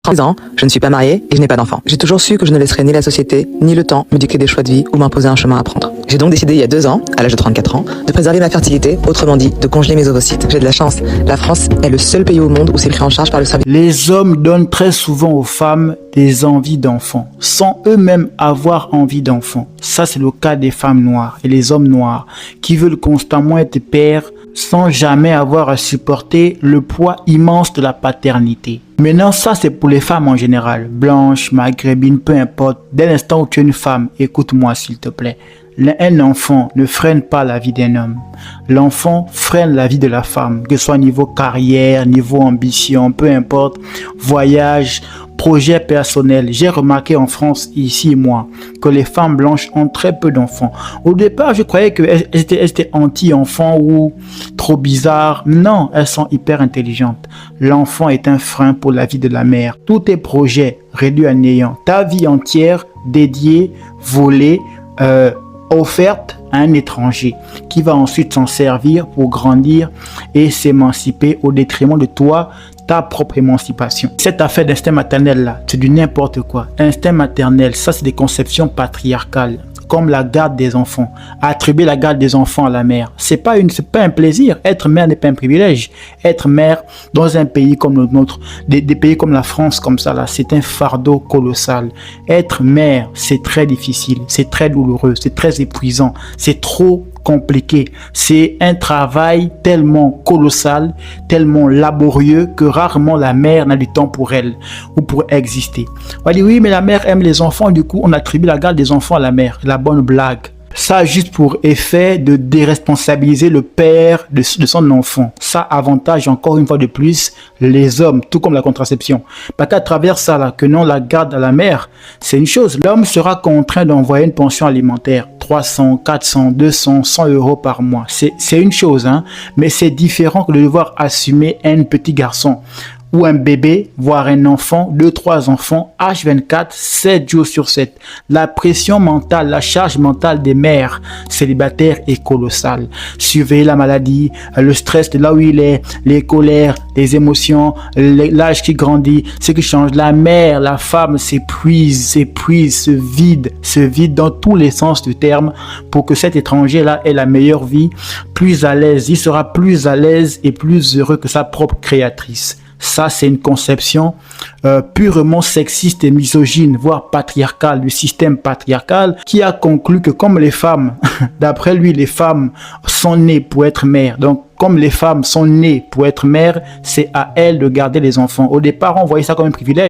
30 ans, je ne suis pas mariée et je n'ai pas d'enfant. J'ai toujours su que je ne laisserais ni la société, ni le temps me dicter des choix de vie ou m'imposer un chemin à prendre. J'ai donc décidé il y a 2 ans, à l'âge de 34 ans, de préserver ma fertilité, autrement dit, de congeler mes ovocytes. J'ai de la chance. La France est le seul pays au monde où c'est pris en charge par le service. Les hommes donnent très souvent aux femmes des envies d'enfants, sans eux-mêmes avoir envie d'enfants. Ça, c'est le cas des femmes noires et les hommes noirs, qui veulent constamment être pères sans jamais avoir à supporter le poids immense de la paternité. Maintenant, ça c'est pour les femmes en général, blanches, maghrébines, peu importe. Dès l'instant où tu es une femme, écoute-moi s'il te plaît. Un enfant ne freine pas la vie d'un homme. L'enfant freine la vie de la femme, que ce soit niveau carrière, niveau ambition, peu importe, voyage, projet personnel. J'ai remarqué en France, ici et moi, que les femmes blanches ont très peu d'enfants. Au départ, je croyais qu'elles étaient anti-enfants ou trop bizarres. Non, elles sont hyper intelligentes. L'enfant est un frein pour la vie de la mère. Tous tes projets réduits à néant, ta vie entière dédiée, volée, offerte à un étranger qui va ensuite s'en servir pour grandir et s'émanciper au détriment de toi, ta propre émancipation. Cette affaire d'instinct maternel là, c'est du n'importe quoi. Instinct maternel, ça c'est des conceptions patriarcales, comme la garde des enfants. Attribuer la garde des enfants à la mère, c'est pas un plaisir. Être mère n'est pas un privilège. Être mère dans un pays comme le nôtre, des pays comme la France comme ça là, c'est un fardeau colossal. Être mère, c'est très difficile, c'est très douloureux, c'est très épuisant, c'est trop compliqué. C'est un travail tellement colossal, tellement laborieux que rarement la mère n'a du temps pour elle ou pour exister. On va dire oui, mais la mère aime les enfants, du coup on attribue la garde des enfants à la mère. La bonne blague. Ça a juste pour effet de déresponsabiliser le père de son enfant. Ça avantage encore une fois de plus les hommes, tout comme la contraception. Parce qu'à travers ça, là, que non la garde à la mère, c'est une chose. L'homme sera contraint d'envoyer une pension alimentaire. 300, 400, 200, 100 euros par mois. C'est une chose, hein, mais c'est différent que de devoir assumer un petit garçon ou un bébé, voire un enfant, 2, 3 enfants, H24, 7 jours sur 7. La pression mentale, la charge mentale des mères célibataires est colossale. Surveiller la maladie, le stress de là où il est, les colères, les émotions, l'âge qui grandit, ce qui change. La mère, la femme s'épuise, se vide dans tous les sens du terme pour que cet étranger-là ait la meilleure vie, plus à l'aise. Il sera plus à l'aise et plus heureux que sa propre créatrice. Ça, c'est une conception purement sexiste et misogyne, voire patriarcale, du système patriarcal, qui a conclu que comme les femmes, d'après lui, les femmes sont nées pour être mères. Donc, comme les femmes sont nées pour être mères, c'est à elles de garder les enfants. Au départ, on voyait ça comme un privilège.